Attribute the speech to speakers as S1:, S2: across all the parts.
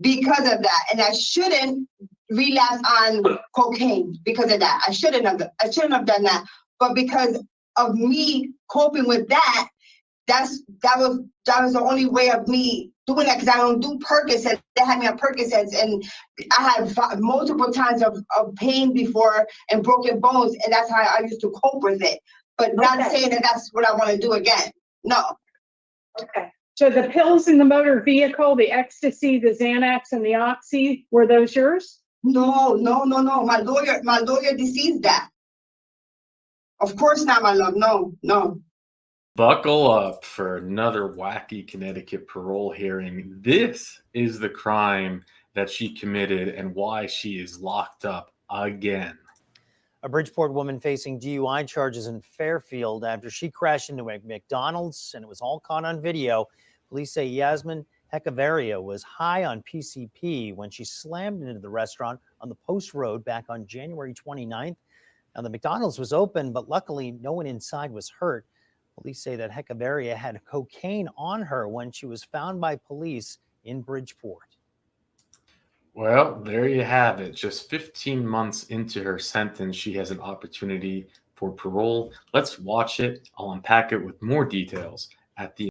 S1: because of that. And I shouldn't relapse on cocaine because of that. I shouldn't have done that. But because of me coping with that, that was the only way of me doing that, because I don't do Percocets. They had me on Percocets, and I had multiple times of pain before and broken bones, and that's how I used to cope with it. But not saying that that's what I want to do again. No.
S2: Okay. So the pills in the motor vehicle, the ecstasy, the Xanax, and the Oxy, were those yours?
S1: No. My lawyer deceased that. Of course not, my love. No.
S3: Buckle up for another wacky Connecticut parole hearing. This is the crime that she committed and why she is locked up again.
S4: A Bridgeport woman facing DUI charges in Fairfield after she crashed into a McDonald's, and it was all caught on video. Police say YazminH was high on PCP when she slammed into the restaurant on the Post Road back on January 29th. Now, the McDonald's was open, but luckily no one inside was hurt. Police say that Hechavarria had cocaine on her when she was found by police in Bridgeport.
S3: Well, there you have it. Just 15 months into her sentence, she has an opportunity for parole. Let's watch it. I'll unpack it with more details at the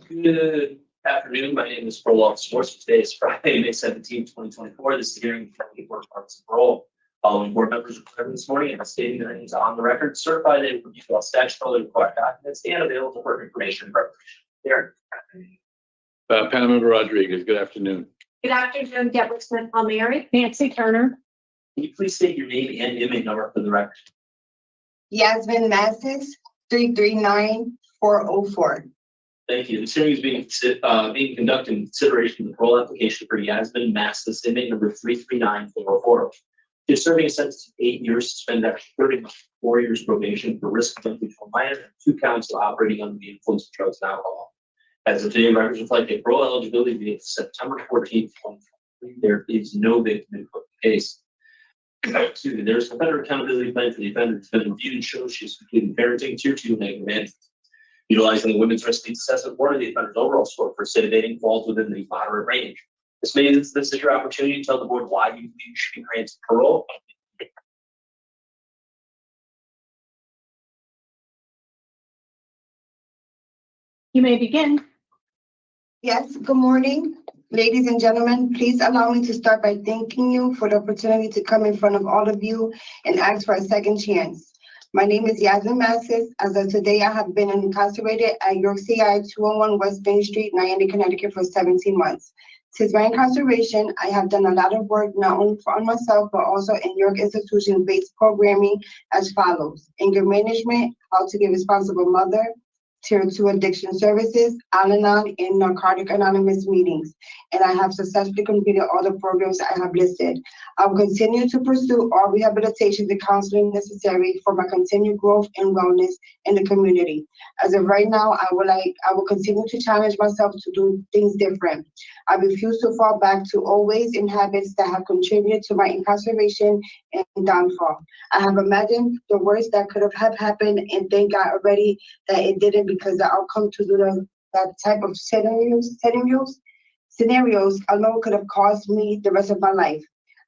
S5: Good afternoon. My name is Parole Officer Morse. Today is Friday, May 17, 2024. This is the hearing from the Board of Parties of Parole. Following board members' requirement this morning, and stating their names on the record, certified they will review all statutorily required documents and available for information and preparation. Here.
S6: Panel Member Rodriguez, good afternoon.
S7: Good afternoon, Deborah Smith Palmieri.
S2: Nancy Turner.
S5: Can you please state your name and inmate number for the record?
S1: YazminH 339404.
S5: Thank you. This hearing is being conducted in consideration of the parole application for YazminH inmate number 339404. She's serving a sentence of 8 years suspended after 30 months, 4 years probation for risk of entry to a minor, and 2 counts of operating under the influence of drugs and alcohol. As of today, records reflect a parole eligibility date September 14th, 2023. There is no victim in the case. Excuse me. There's a better accountability plan for the offender to been reviewed and shows she's completing parenting, tier 2 negative management. Utilizing the women's risk needs assessment, one of the offender's overall score for recidivating falls within the moderate range. This means this is your opportunity to tell the board why you believe you should be granted parole.
S2: You may begin.
S1: Yes, good morning, ladies and gentlemen. Please allow me to start by thanking you for the opportunity to come in front of all of you and ask for a second chance. My name is YazminH. As of today, I have been incarcerated at York CI 201 West Main Street, Miami, Connecticut for 17 months. Since my incarceration, I have done a lot of work not only on myself, but also in York institution-based programming as follows: anger management, how to be a responsible mother, Tier 2 addiction services, Al-Anon, and Narcotic Anonymous meetings. And I have successfully completed all the programs I have listed. I will continue to pursue all rehabilitation and counseling necessary for my continued growth and wellness in the community. As of right now, I will continue to challenge myself to do things different. I refuse to fall back to old ways and habits that have contributed to my incarceration and downfall. I have imagined the worst that could have happened, and thank God already that it didn't, because the outcome to do that type of scenarios alone could have caused me the rest of my life.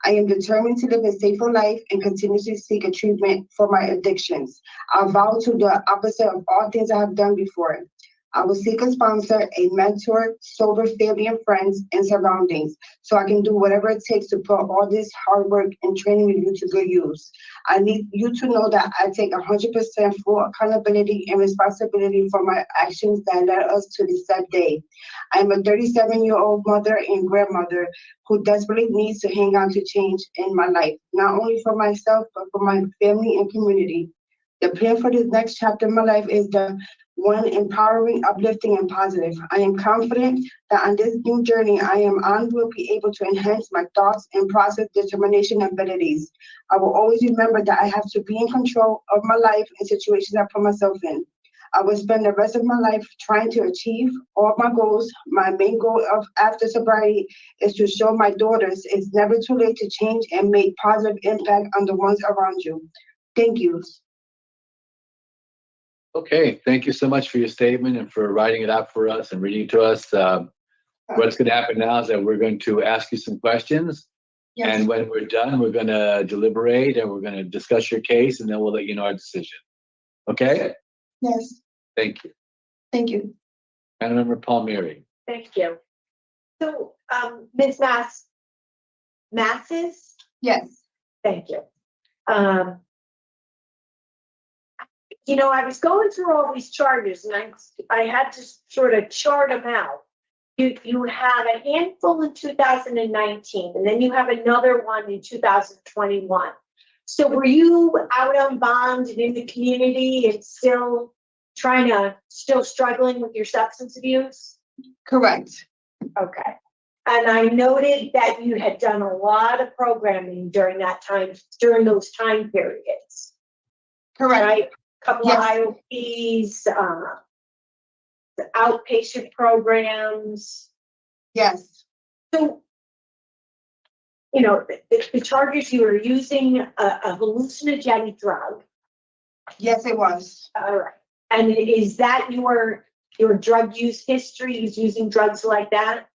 S1: I am determined to live a safer life and continuously seek a treatment for my addictions. I vow to do the opposite of all things I have done before. I will seek a sponsor, a mentor, sober family and friends and surroundings, so I can do whatever it takes to put all this hard work and training with you to good use. I need you to know that I take 100% full accountability and responsibility for my actions that led us to this sad day. I am a 37-year-old mother and grandmother who desperately needs to hang on to change in my life, not only for myself, but for my family and community. The plan for this next chapter in my life is the one empowering, uplifting, and positive. I am confident that on this new journey I am on will be able to enhance my thoughts and process determination abilities. I will always remember that I have to be in control of my life and situations I put myself in. I will spend the rest of my life trying to achieve all my goals. My main goal of after sobriety is to show my daughters it's never too late to change and make positive impact on the ones around you. Thank you.
S6: Okay, thank you so much for your statement and for writing it out for us and reading it to us. What's going to happen now is that we're going to ask you some questions.
S1: Yes.
S6: And when we're done, we're going to deliberate and we're going to discuss your case, and then we'll let you know our decision. Okay?
S1: Yes.
S6: Thank you.
S1: Thank you.
S6: Councilmember Palmieri.
S7: Thank you. So, Ms. Masses,
S1: Yes.
S7: thank you. You know, I was going through all these charges and I had to sort of chart them out. You had a handful in 2019, and then you have another one in 2021. So were you out on bond and in the community and still struggling with your substance abuse?
S1: Correct.
S7: Okay. And I noted that you had done a lot of programming during those time periods.
S1: Correct.
S7: Right? Couple
S1: Yes.
S7: of IOPs, the outpatient programs.
S1: Yes.
S7: So, you know, the charges, you were using a hallucinogenic drug.
S1: Yes, it was.
S7: All right. And is that your drug use history? Is using drugs like that?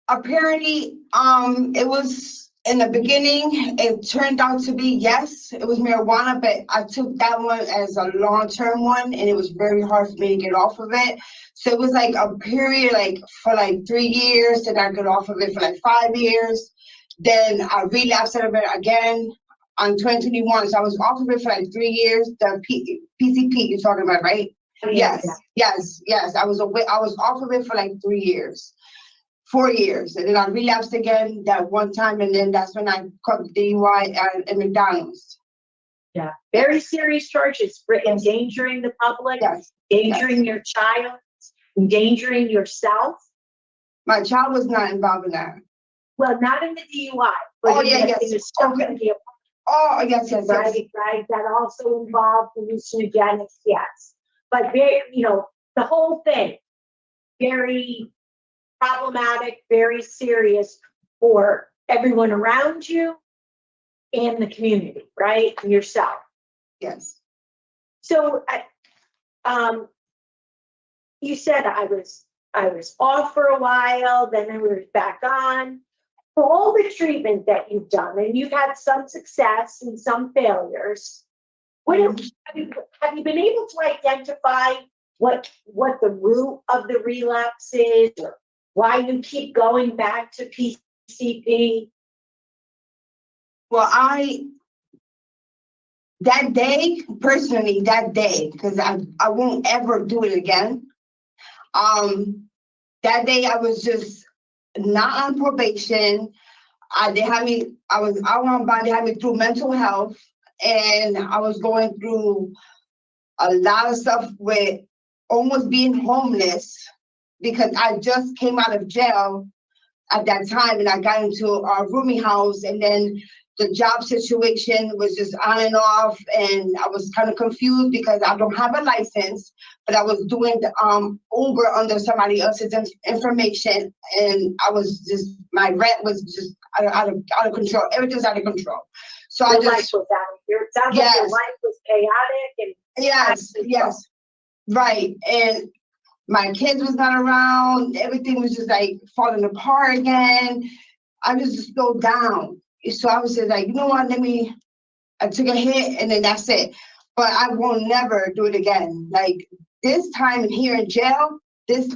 S1: Apparently, it was in the beginning, it turned out to be, yes, it was marijuana, but I took that one as a long-term one, and it was very hard for me to get off of it. So it was like a period, like for like 3 years, then I got off of it for like 5 years. Then I relapsed out of it again on 2021. So I was off of it for like 3 years. The PCP you're talking about, right? Yes. I was off of it for like 3 years. 4 years, and then I relapsed again that one time, and then that's when I caught the DUI at McDonald's.
S7: Yeah, very serious charges for endangering the public,
S1: Yes.
S7: endangering your child, endangering yourself.
S1: My child was not involved in that.
S7: Well, not in the DUI, but
S1: Oh,
S7: in
S1: yeah,
S7: the,
S1: yes.
S7: in the stuff
S1: Okay.
S7: in the
S1: Oh, yes, yes, yes.
S7: right. That also involved hallucinogenics, yes. But very, you know, the whole thing, very problematic, very serious for everyone around you and the community, right? And yourself.
S1: Yes.
S7: So, you said I was off for a while, then I was back on. For all the treatment that you've done, and you've had some success and some failures, have you been able to identify what the root of the relapse is, or why you keep going back to PCP?
S1: Well, that day, because I won't ever do it again. That day I was just not on probation. They was out on bond, they had me through mental health, and I was going through a lot of stuff with almost being homeless because I just came out of jail at that time, and I got into a rooming house, and then the job situation was just on and off, and I was kind of confused because I don't have a license, but I was doing Uber under somebody else's information, and my rent was just out of control. Everything was out of control. So
S7: Your life was out of your, it sounds like your life was chaotic and
S1: yes, right, and my kids was not around. Everything was just like falling apart again. I was just so down. So I was just like, you know what, I took a hit and then that's it. But I will never do it again. Like this time here in jail, when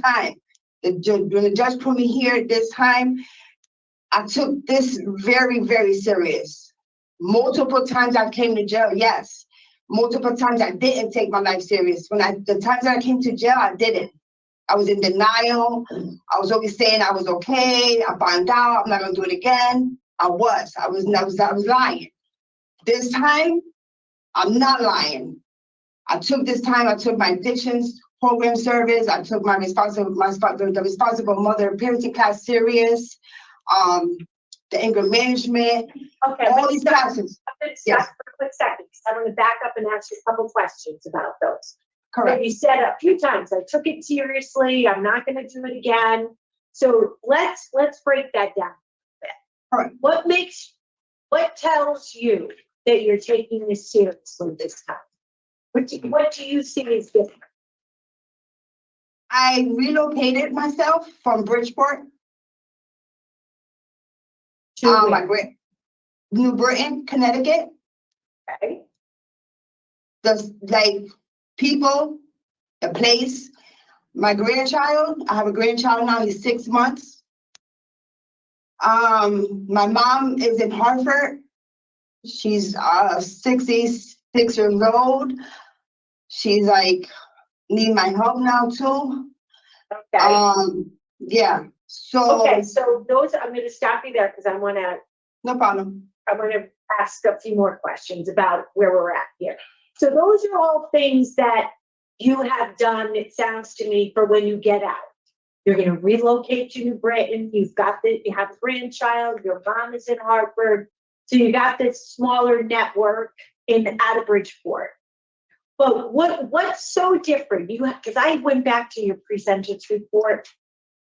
S1: the judge put me here this time, I took this very, very serious. Multiple times I came to jail, yes. Multiple times I didn't take my life serious. The times that I came to jail, I didn't. I was in denial. I was always saying I was okay. I found out I'm not gonna do it again. I was lying. This time, I'm not lying. I took my addictions program service. I took the responsible mother parenting class serious. The anger management.
S7: okay.
S1: All these classes.
S7: Stop for a quick second, because I'm going to back up and ask you a couple questions about those.
S1: Correct.
S7: You said a few times, I took it seriously, I'm not gonna do it again. So let's break that down a bit.
S1: Correct.
S7: What tells you that you're taking this seriously this time? What do you see as different?
S1: I relocated myself from Bridgeport,
S7: To
S1: my New Britain, Connecticut.
S7: okay.
S1: The like people, the place. My grandchild, I have a grandchild now, he's 6 months. My mom is in Hartford. She's 66 years old. She's like, need my help now too.
S7: Okay.
S1: Yeah, so.
S7: Okay, so those, I'm gonna stop you there because I wanna
S1: No problem.
S7: ask a few more questions about where we're at here. So those are all things that you have done, it sounds to me, for when you get out. You're gonna relocate to New Britain, you have a grandchild, your mom is in Hartford, so you got this smaller network out of Bridgeport. But what's so different? Because I went back to your pre-sentence report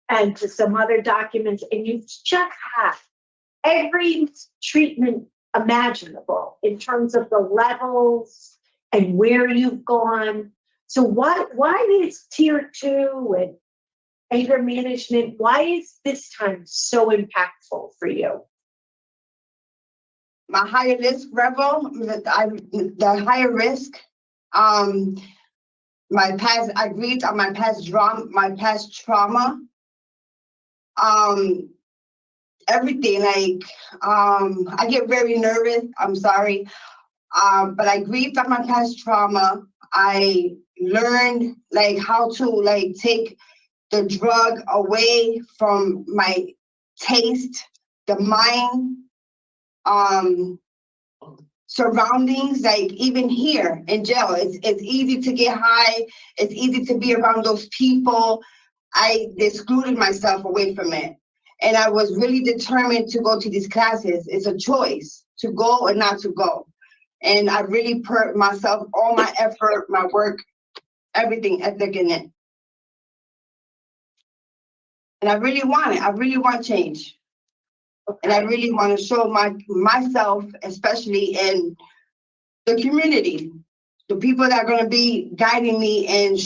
S7: and to some other documents, and you just have every treatment imaginable in terms of the levels and where you've gone. So why is tier 2 and anger management, why is this time so impactful for you?
S1: My higher risk level, the higher risk, I grieved on my past trauma, everything, like, I get very nervous, I'm sorry, but I grieved on my past trauma. I learned like how to like take the drug away from my taste, the mind, surroundings, like even here in jail, it's easy to get high, it's easy to be around those people. I excluded myself away from it. And I was really determined to go to these classes. It's a choice to go or not to go. And I really put myself, all my effort, my work, everything in it. And I really want it. I really want change. And I really want to show myself, especially in the community, the people that are going to be guiding me and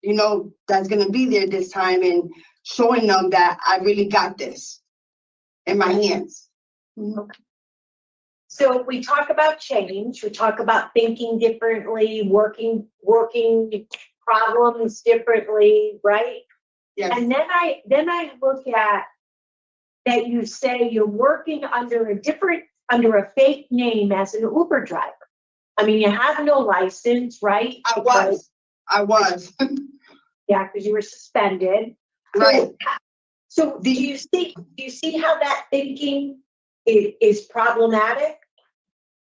S1: you know, that's going to be there this time, and showing them that I really got this in my hands.
S7: Okay. So we talk about change, we talk about thinking differently, working problems differently, right?
S1: Yes.
S7: And then I look at that you say you're working under a fake name as an Uber driver. I mean, you have no license, right?
S1: I was.
S7: Yeah, because you were suspended.
S1: Right.
S7: So do you see how that thinking is problematic?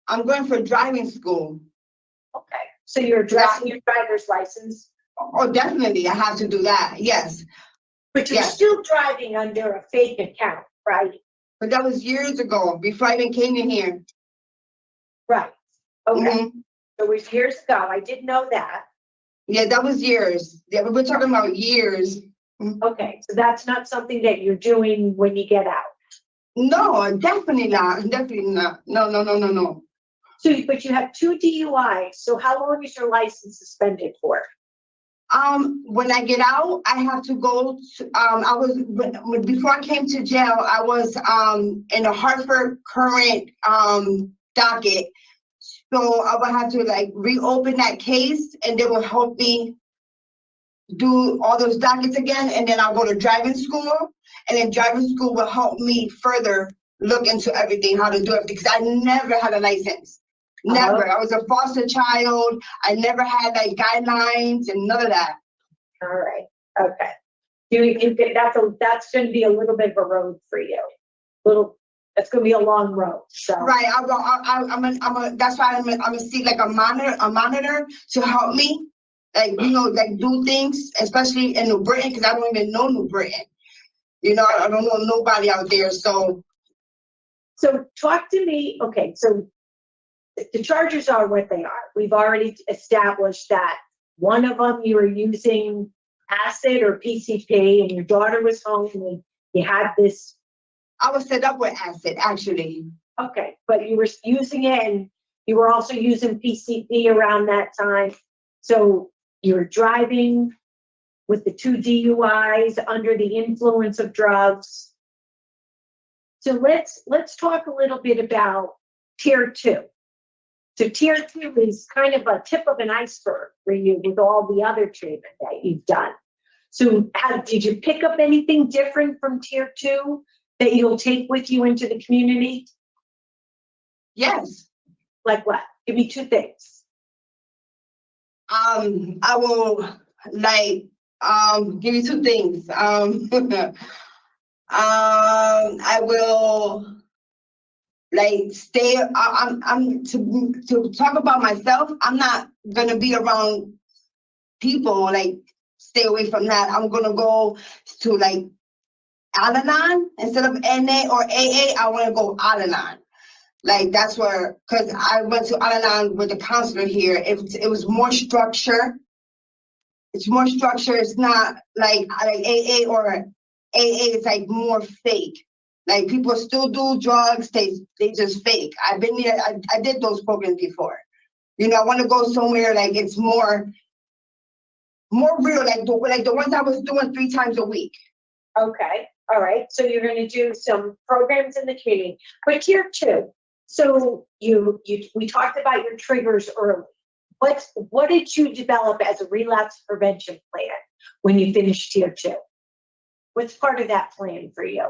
S1: I'm going for driving school.
S7: Okay, so you're addressing your driver's license,
S1: Oh, definitely. I have to do that. Yes.
S7: but you're
S1: Yes.
S7: still driving under a fake account, right?
S1: But that was years ago, before I even came in here.
S7: Right. Okay.
S1: Mhm.
S7: So it was years ago. I didn't know that.
S1: Yeah, that was years. Yeah, but we're talking about years.
S7: Okay, so that's not something that you're doing when you get out.
S1: No, definitely not. Definitely not. No.
S7: So, but you have 2 DUIs. So how long is your license suspended for?
S1: When I get out, I have to go to, before I came to jail, I was in a Hartford current docket. So I would have to like reopen that case, and they will help me do all those dockets again, and then I'll go to driving school, and then driving school will help me further look into everything, how to do it, because I never had a license. Never. I was a foster child. I never had like guidelines and none of that.
S7: All right. Okay. Do you think that's going to be a little bit of a road for you? That's going to be a long road. So
S1: Right. That's why I'm gonna see like a monitor to help me, like, you know, like do things, especially in New Britain, because I don't even know New Britain. You know, I don't know nobody out there. So
S7: talk to me. Okay. So the charges are what they are. We've already established that one of them you were using acid or PCP and your daughter was home and you had this,
S1: I was set up with acid, actually.
S7: okay, but you were using it and you were also using PCP around that time. So you were driving with the 2 DUIs under the influence of drugs. So let's talk a little bit about tier 2. So tier 2 is kind of a tip of an iceberg for you with all the other treatment that you've done. So did you pick up anything different from tier 2 that you'll take with you into the community?
S1: Yes.
S7: Like what? Give me 2 things.
S1: I will give you 2 things. I will stay. I'm to talk about myself. I'm not gonna be around people. Stay away from that. I'm gonna go to Al-Anon instead of NA or AA. I want to go Al-Anon. That's where, because I went to Al-Anon with the counselor here. It was more structure. It's more structure. It's not like AA or AA is more fake. People still do drugs. They just fake. I've been there. I did those programs before. I want to go somewhere it's more real, the ones I was doing 3 times a week.
S7: Okay. All right. So you're going to do some programs in the community. But tier 2. So we talked about your triggers early. What did you develop as a relapse prevention plan when you finished tier 2? What's part of that plan for you?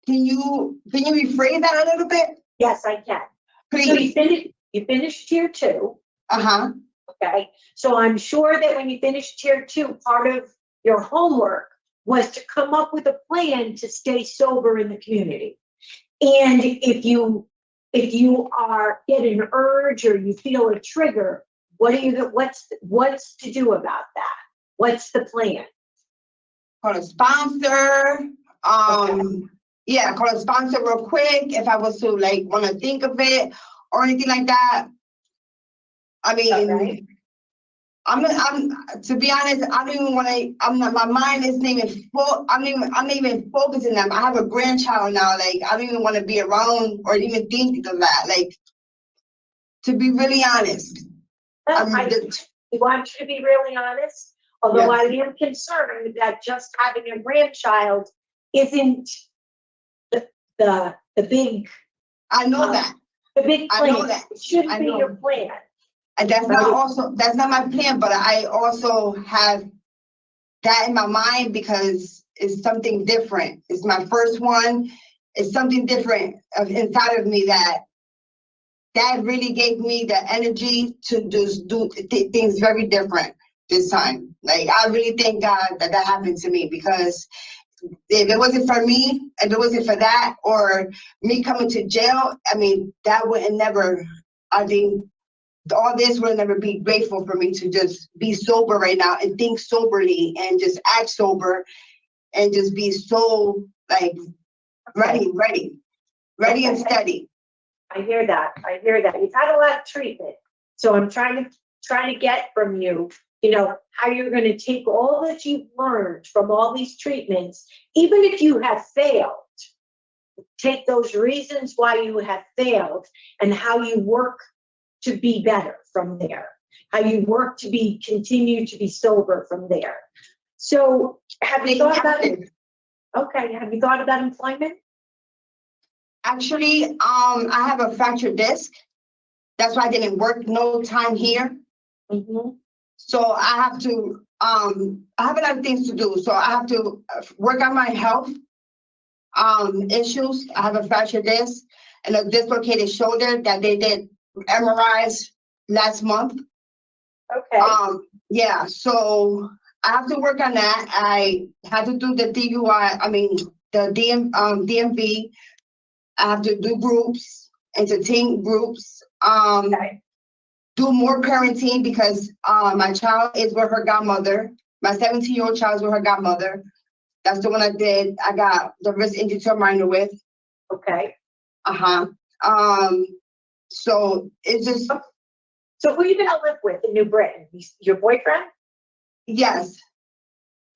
S1: Can you rephrase that a little bit?
S7: Yes, I can.
S1: Please.
S7: So you finished tier 2.
S1: Uh-huh.
S7: Okay. So I'm sure that when you finished tier 2, part of your homework was to come up with a plan to stay sober in the community. And if you get an urge or you feel a trigger, what's to do about that? What's the plan?
S1: Call a sponsor.
S7: Okay.
S1: Yeah, call a sponsor real quick if I was to want to think of it or anything like that. I mean,
S7: Okay.
S1: I'm to be honest, I don't even want to. My mind isn't even full. I'm not even focusing on them. I have a grandchild now. I don't even want to be around or even think of that. To be really honest.
S7: I want you to be really honest, although I am concerned that just having a grandchild isn't the big.
S1: I know that.
S7: The big plan.
S1: I know that.
S7: It shouldn't be your plan.
S1: And that's not my plan, but I also have that in my mind because it's something different. It's my first one. It's something different inside of me that really gave me the energy to just do things very different this time. I really thank God that happened to me, because if it wasn't for me, if it wasn't for that or me coming to jail, that wouldn't never, all this will never be grateful for me to just be sober right now and think soberly and just act sober and just be so ready and steady.
S7: I hear that. You've had a lot of treatment. So I'm trying to get from you, how you're going to take all that you've learned from all these treatments, even if you have failed, take those reasons why you have failed and how you work to be better from there, how you work to continue to be sober from there. So have you thought about it? Okay. Have you thought about employment?
S1: Actually, I have a fractured disc. That's why I didn't work no time here.
S7: Mm-hmm.
S1: So I have to, I have a lot of things to do. So I have to work on my health issues. I have a fractured disc and a dislocated shoulder that they did MRIs last month.
S7: Okay.
S1: Yeah, so I have to work on that. I had to do the DMV. I have to do groups, entertain groups, do more parenting because my child is with her godmother. My 17-year-old child is with her godmother. That's the one I did. I got the risk indetermined with.
S7: Okay.
S1: So it's just
S7: So who are you gonna live with in New Britain? Your boyfriend?
S1: Yes,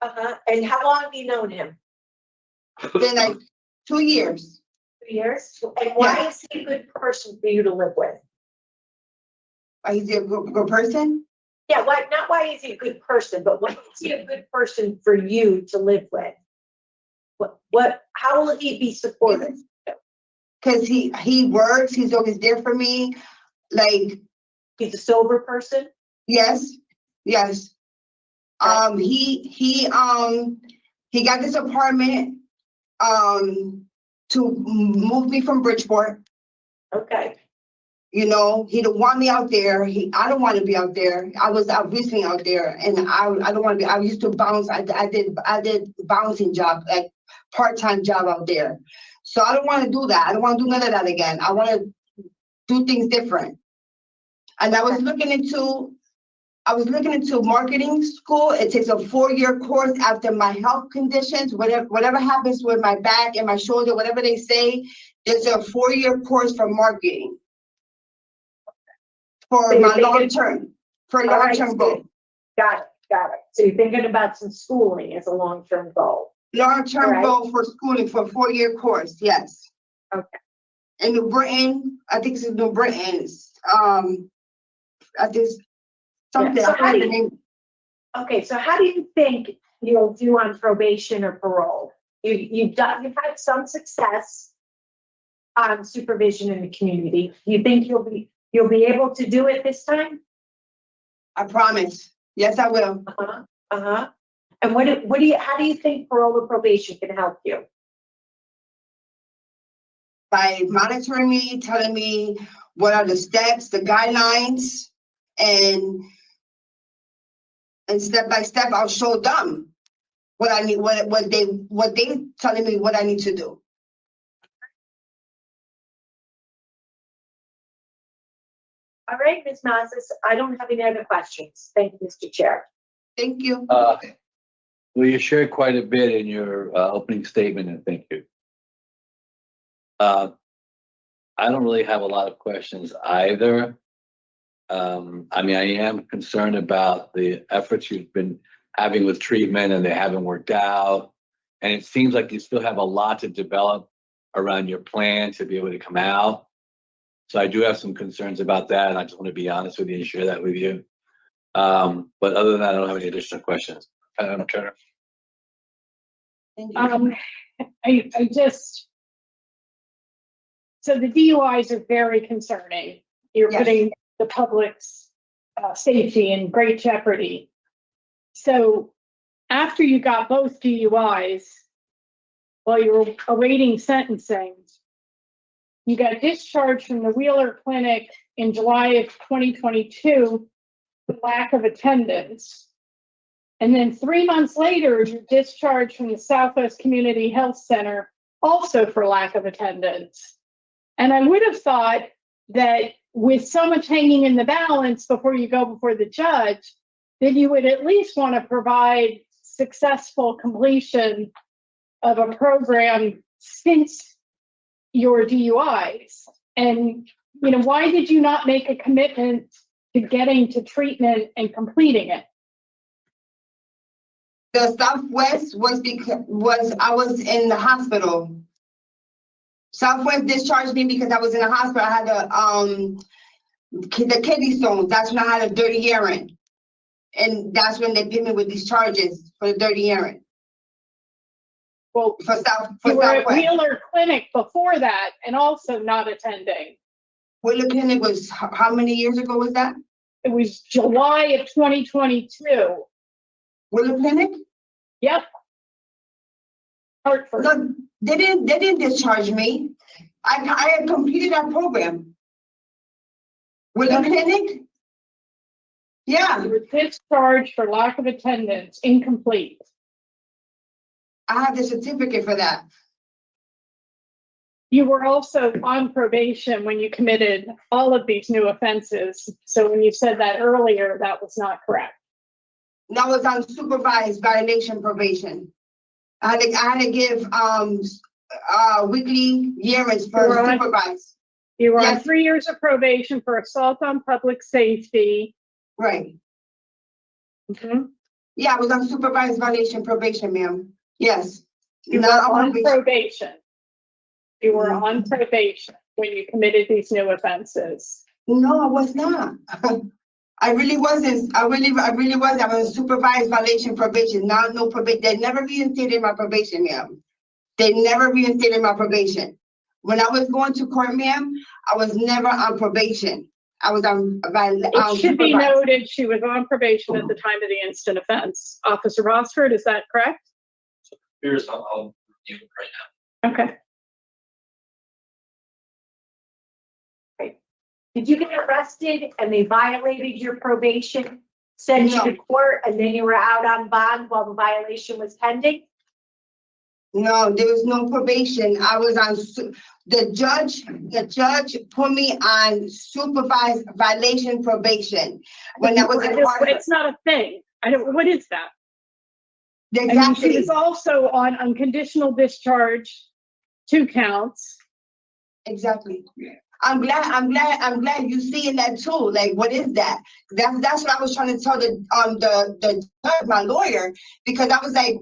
S7: Uh-huh. And how long have you known him?
S1: been like 2 years.
S7: 2 years? And why is he a good person for you to live with?
S1: He's a good person.
S7: Yeah, why, not why is he a good person, but why is he a good person for you to live with? How will he be supportive?
S1: Cause he works, he's always there for me. Like,
S7: He's a sober person?
S1: yes, yes.
S7: Right.
S1: He got this apartment, to move me from Bridgeport.
S7: Okay,
S1: You know, he don't want me out there. I don't want to be out there. I was out recently out there, and I don't want to be. I used to bounce. I did bouncing job, like part-time job out there. So I don't want to do that. I don't want to do none of that again. I want to do things different. And I was looking into marketing school. It takes a 4-year course after my health conditions, whatever happens with my back and my shoulder, whatever they say, there's a 4-year course for marketing. For
S7: So you're
S1: my
S7: thinking-
S1: long-term goal.
S7: got it. So you're thinking about some schooling as a long-term goal.
S1: Long-term
S7: Alright.
S1: goal for schooling for a 4-year course, yes.
S7: Okay.
S1: In New Britain, I think it's in New Britain. I think something.
S7: So
S1: I
S7: how
S1: forgot
S7: do
S1: the
S7: you-
S1: name.
S7: Okay, so how do you think you'll do on probation or parole? You've had some success on supervision in the community. Do you think you'll be able to do it this time?
S1: I promise. Yes, I will.
S7: Uh-huh, uh-huh. And how do you think parole or probation can help you?
S1: By monitoring me, telling me what are the steps, the guidelines, and step by step, I'll show them what I need, what they telling me what I need to do.
S7: All right, Ms. Mazes, I don't have any other questions. Thank you, Mr. Chair.
S1: Thank you.
S6: Well, you shared quite a bit in your opening statement, and thank you. I don't really have a lot of questions either. I mean, I am concerned about the efforts you've been having with treatment and they haven't worked out. And it seems like you still have a lot to develop around your plan to be able to come out. So I do have some concerns about that, and I just want to be honest with you and share that with you. But other than that, I don't have any additional questions. Madam Chair.
S1: Thank you.
S2: I just, so the DUIs are very concerning. You're
S1: Yes.
S2: putting the public's safety in great jeopardy. So after you got both DUIs, while you were awaiting sentencing, you got discharged from the Wheeler Clinic in July of 2022 for lack of attendance. And then 3 months later, you're discharged from the Southwest Community Health Center, also for lack of attendance. And I would have thought that with so much hanging in the balance before you go before the judge, that you would at least want to provide successful completion of a program since your DUIs. And, you know, why did you not make a commitment to getting to treatment and completing it?
S1: The Southwest was because I was in the hospital. Southwest discharged me because I was in the hospital. I had the kidney stones. That's when I had a dirty urine. And that's when they put me with these charges for the dirty urine.
S2: Well,
S1: For
S2: you were at
S1: Southwest.
S2: Wheeler Clinic before that and also not attending.
S1: Wheeler Clinic was, how many years ago was that?
S2: It was July of 2022.
S1: Wheeler Clinic?
S2: Yep. Hartford.
S1: No, they didn't discharge me. I had completed that program. Wheeler Clinic? Yeah,
S2: You were discharged for lack of attendance, incomplete.
S1: I have the certificate for that.
S2: You were also on probation when you committed all of these new offenses. So when you said that earlier, that was not correct.
S1: And I was on supervised violation probation. I had to give weekly urines for
S2: Right.
S1: supervised.
S2: You were on
S1: Yes.
S2: 3 years of probation for assault on public safety.
S1: Right.
S2: Mhm.
S1: Yeah, I was on supervised violation probation, ma'am. Yes.
S2: You were
S1: Not
S2: on
S1: probation.
S2: probation. You were
S1: Mhm.
S2: on probation when you committed these new offenses.
S1: No, I was not. I really wasn't. I really was. I was supervised violation probation, not no probation. They never reinstated my probation, ma'am. They never reinstated my probation. When I was going to court, ma'am, I was never on probation. I was on
S2: It should be
S1: supervised.
S2: noted she was on probation at the time of the instant offense. Officer Rossford, is that correct?
S5: Here's, I'll review it right now.
S2: Okay.
S7: Did you get arrested and they violated your probation, sent you
S1: No.
S7: to court, and then you were out on bond while the violation was pending?
S1: No, there was no probation. I was on, the judge put me on supervised violation probation. When I was in Hartford.
S2: It's not a thing. What is that? I mean, she
S1: Exactly,
S2: was also on unconditional discharge, 2 counts.
S1: exactly. I'm glad you seeing that too. Like, what is that? That's what I was trying to tell the judge, my lawyer, because I was like,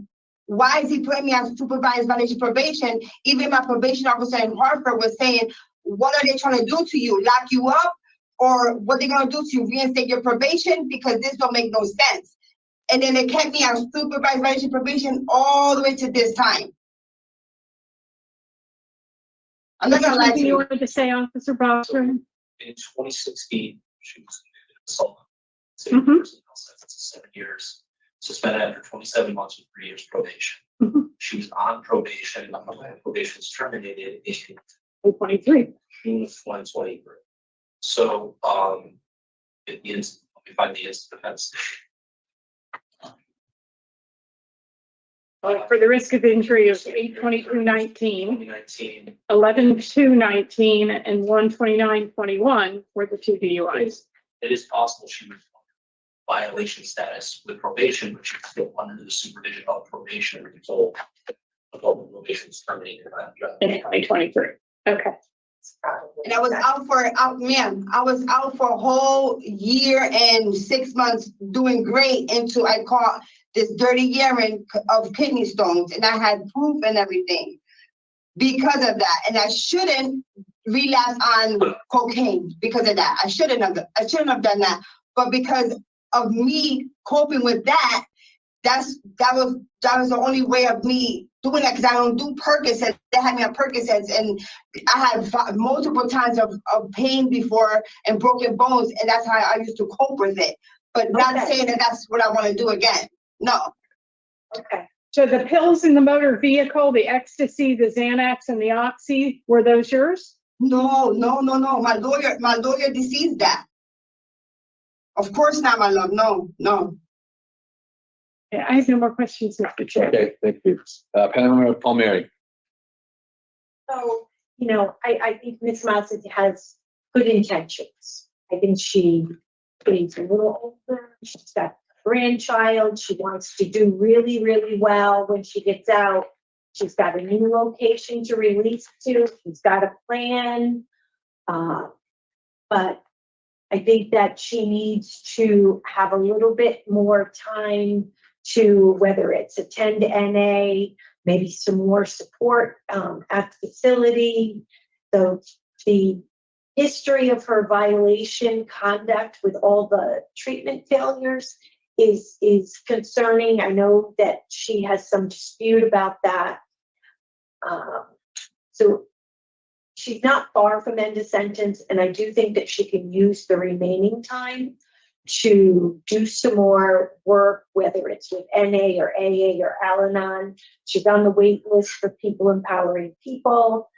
S1: why is he putting me on supervised violation probation? Even my probation officer in Hartford was saying, what are they trying to do to you? Lock you up? Or what they gonna do to you? Reinstate your probation? Because this don't make no sense. And then they kept me on supervised violation probation all the way to this time. I'm not gonna lie to
S2: Something you
S1: you.
S2: wanted to say, Officer Rossford?
S5: In 2016, she was convicted of assault.
S2: Mhm.
S5: Sentenced to 7 years, suspended after 27 months with 3 years probation.
S2: Mhm.
S5: She was on probation. Probation was terminated in
S2: 23.
S5: June of 2023. So, it is, let me find the instant offense.
S2: For the risk of injury of 8/22/19,
S5: 2019,
S2: 11/2/19, and 1/29/21 were the 2 DUIs.
S5: it is possible she was violation status with probation, but she's still under the supervision of probation until probation is terminated.
S2: In 2023. Okay.
S1: And I was out for a whole year and 6 months doing great until I caught this dirty urine of kidney stones, and I had proof and everything because of that. And I shouldn't relapse on cocaine because of that. I shouldn't have done that. But because of me coping with that, that was the only way of me doing that, because I don't do Percocets. They had me on Percocets, and I had multiple times of pain before and broken bones, and that's how I used to cope with it. But not
S7: Okay.
S1: saying that that's what I want to do again. No.
S7: Okay.
S2: So the pills in the motor vehicle, the ecstasy, the Xanax, and the Oxy, were those yours?
S1: No. My lawyer deceased that. Of course not, my love. No.
S2: Yeah, I have no more questions, Mr. Chair.
S6: Okay, thank you. Panel Member Palmieri.
S7: So, I think Ms. Massett has good intentions. I think she's a little older. She's got a grandchild. She wants to do really, really well when she gets out. She's got a new location to release to. She's got a plan. But I think that she needs to have a little bit more time to, whether it's attend NA, maybe some more support at the facility. So the history of her violation conduct with all the treatment failures is concerning. I know that she has some dispute about that. So she's not far from end of sentence, and I do think that she can use the remaining time to do some more work, whether it's with NA or AA or Al-Anon. She's on the wait list for People Empowering People.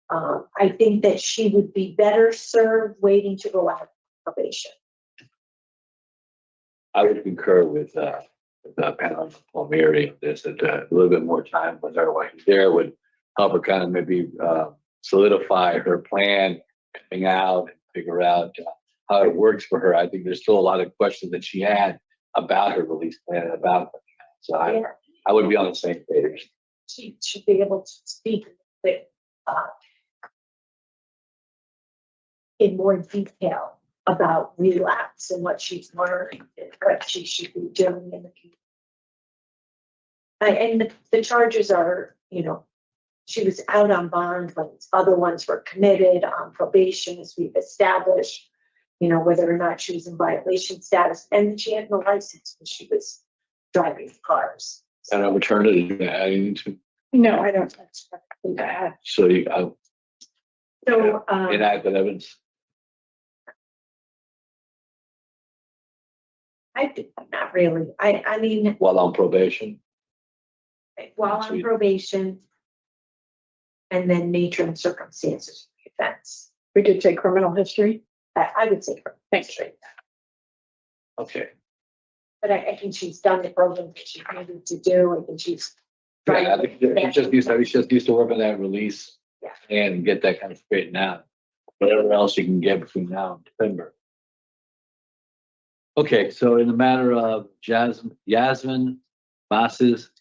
S7: I think that she would be better served waiting to go out of probation.
S6: I would concur with Panel Member Palmieri on this, that a little bit more time with her while she's there would help her kind of maybe solidify her plan coming out and figure out how it works for her. I think there's still a lot of questions that she had about her release plan and about coming out. So I would be on the same page.
S7: She should be able to speak with in more detail about relapse and what she's learned and what she should be doing in the future. And the charges are, you know, she was out on bond when other ones were committed on probation, as we've established, you know, whether or not she was in violation status, and she had no license when she was driving cars.
S6: And overturned it, you adding to,
S2: No, I don't expect that.
S6: so you,
S7: So,
S6: inadequate evidence.
S7: not really. I mean,
S6: While on probation.
S7: while on
S6: Sweet.
S7: probation, and then nature and circumstances of the offense.
S2: We did say criminal history.
S7: I would say her.
S2: Thanks.
S6: Okay.
S7: But I think she's done the program that she needed to do. I think she's.
S6: Yeah, I think he just used to work on that release.
S7: Yeah.
S6: And get that kind of straightened out. Whatever else you can get between now and December. Okay, so in the matter of Yasmin Masses,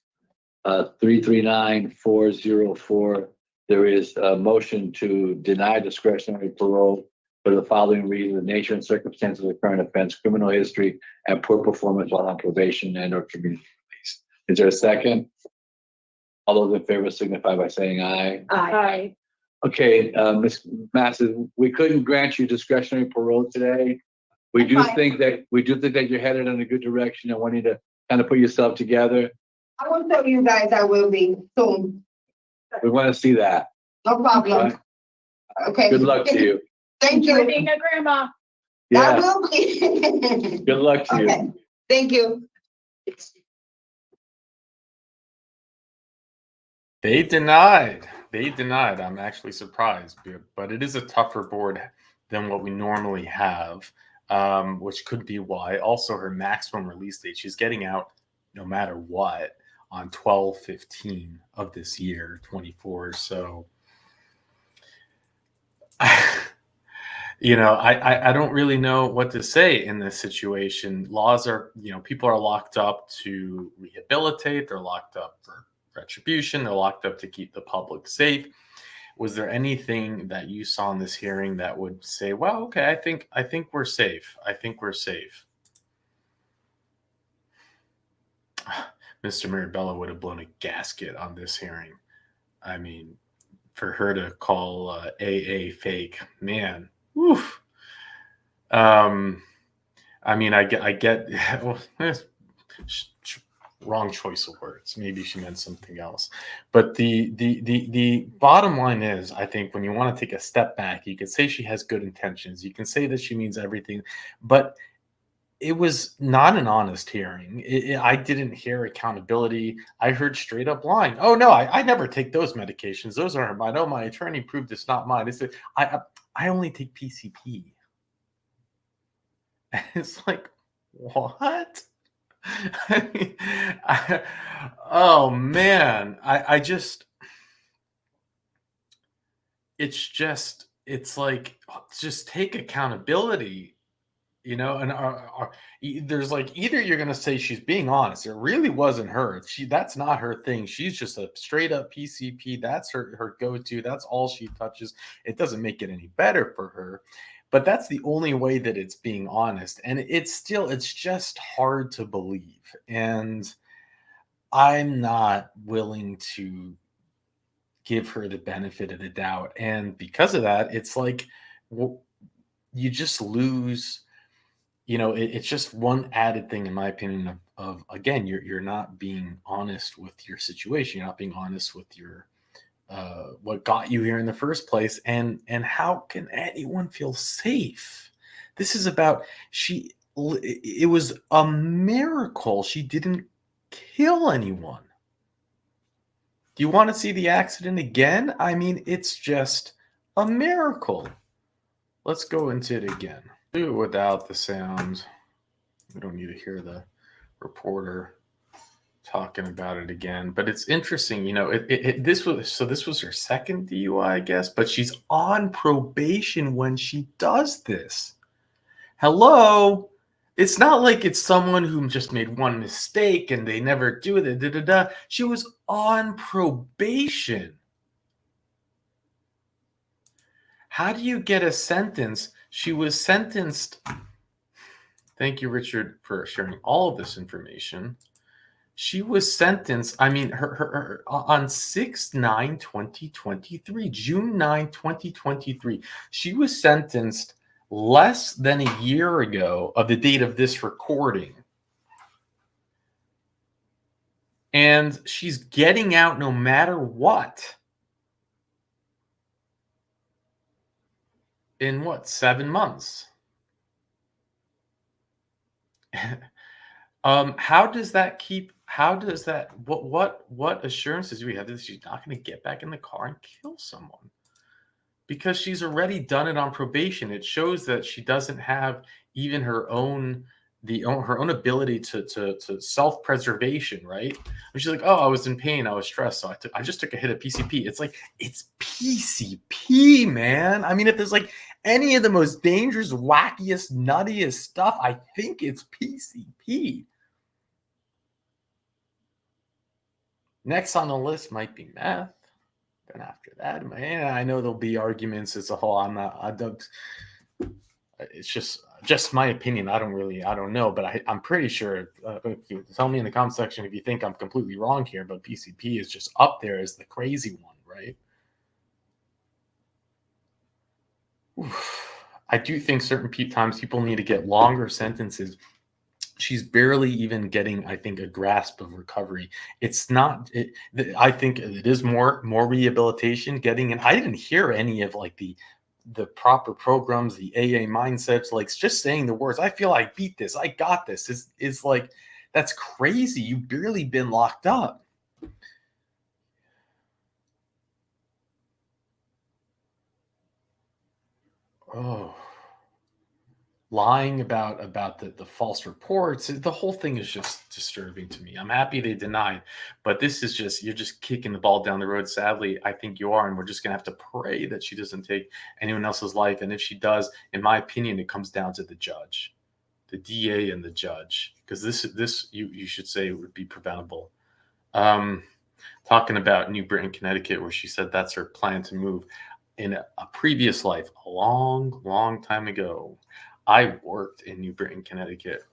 S6: 339-404, there is a motion to deny discretionary parole for the following reason: the nature and circumstances of the current offense, criminal history, and poor performance while on probation and or community release. Is there a second? All those in favor signify by saying aye.
S2: Aye.
S6: Okay, Ms. Masses, we couldn't grant you discretionary parole today. We do
S1: Fine.
S6: think that you're headed in a good direction and want you to kind of put yourself together.
S1: I will tell you guys I will be soon.
S6: We want to see that.
S1: No problem. Okay.
S6: Good luck to you.
S1: Thank
S2: You're
S1: you.
S2: being a grandma.
S1: I
S6: Yeah,
S1: will be.
S6: good luck to you.
S1: Okay, thank you.
S3: They denied. I'm actually surprised, but it is a tougher board than what we normally have, which could be why. Also, her maximum release date, she's getting out no matter what on 12/15 of this year, 24. So, you know, I don't really know what to say in this situation. Laws are, you know, people are locked up to rehabilitate. They're locked up for retribution. They're locked up to keep the public safe. Was there anything that you saw in this hearing that would say, well, okay, I think we're safe. I think we're safe. Mr. Mirabella would have blown a gasket on this hearing. I mean, for her to call AA fake, man, oof. I mean, I get well, wrong choice of words. Maybe she meant something else. But the bottom line is, I think when you want to take a step back, you can say she has good intentions. You can say that she means everything, but it was not an honest hearing. I didn't hear accountability. I heard straight up lying. Oh no, I never take those medications. Those aren't mine. Oh, my attorney proved it's not mine. It's I only take PCP. It's like, what? Oh man, it's like, just take accountability, you know. And there's like, either you're gonna say she's being honest, it really wasn't her, that's not her thing, she's just a straight up PCP, that's her go-to, that's all she touches. It doesn't make it any better for her, but that's the only way that it's being honest. And it's just hard to believe. And I'm not willing to give her the benefit of the doubt. And because of that, it's like, well, you just lose, you know, it's just one added thing, in my opinion, of again, you're not being honest with your situation. You're not being honest with your, what got you here in the first place, and how can anyone feel safe? This is about, it was a miracle she didn't kill anyone. Do you want to see the accident again? I mean, it's just a miracle. Let's go into it again. Do it without the sound. We don't need to hear the reporter talking about it again, but it's interesting, you know. This was her second DUI, I guess, but she's on probation when she does this. Hello, it's not like it's someone who just made one mistake and they never do it. She was on probation. How do you get a sentence She was sentenced. Thank you, Richard, for sharing all of this information. She was sentenced, I mean, her on 6/9/2023, June 9, 2023. She was sentenced less than a year ago of the date of this recording. And she's getting out no matter what. In what, 7 months? How does that what assurances do we have that she's not going to get back in the car and kill someone? Because she's already done it on probation. It shows that she doesn't have even her own ability to self-preservation, right? And she's like, oh, I was in pain, I was stressed, so I just took a hit of PCP. It's like, it's PCP, man. I mean, if there's like any of the most dangerous, wackiest, nuttiest stuff, I think it's PCP. Next on the list might be meth. Then after that, man, I know there'll be arguments as a whole. I don't. It's just my opinion. I don't know, but I'm pretty sure. Tell me in the comment section if you think I'm completely wrong here. But PCP is just up there as the crazy one, right? Oof. I do think certain times people need to get longer sentences. She's barely even getting, I think, a grasp of recovery. It's not. I think it is more rehabilitation. Getting in. I didn't hear any of like the proper programs, the AA mindsets. Like just saying the words, "I feel I beat this. I got this." Is like, that's crazy. You've barely been locked up. Oh. Lying about the false reports, the whole thing is just disturbing to me. I'm happy they denied, but this is just, you're just kicking the ball down the road. Sadly, I think you are, and we're just gonna have to pray that she doesn't take anyone else's life. And if she does, in my opinion, it comes down to the judge, the DA, and the judge, because this you should say would be preventable. Talking about New Britain, Connecticut, where she said that's her plan to move. In a previous life, a long time ago, I worked in New Britain, Connecticut.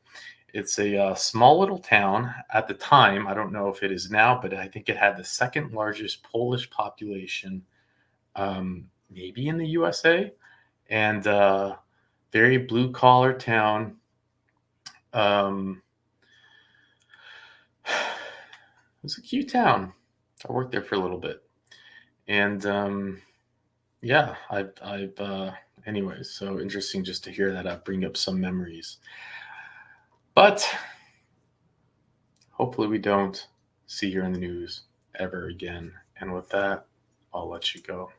S3: It's a small little town at the time. I don't know if it is now, but I think it had the second largest Polish population, maybe in the USA, and very blue collar town. It was a cute town. I worked there for a little bit, and yeah, anyways, so interesting just to hear that bring up some memories. But hopefully we don't see her in the news ever again. And with that, I'll let you go.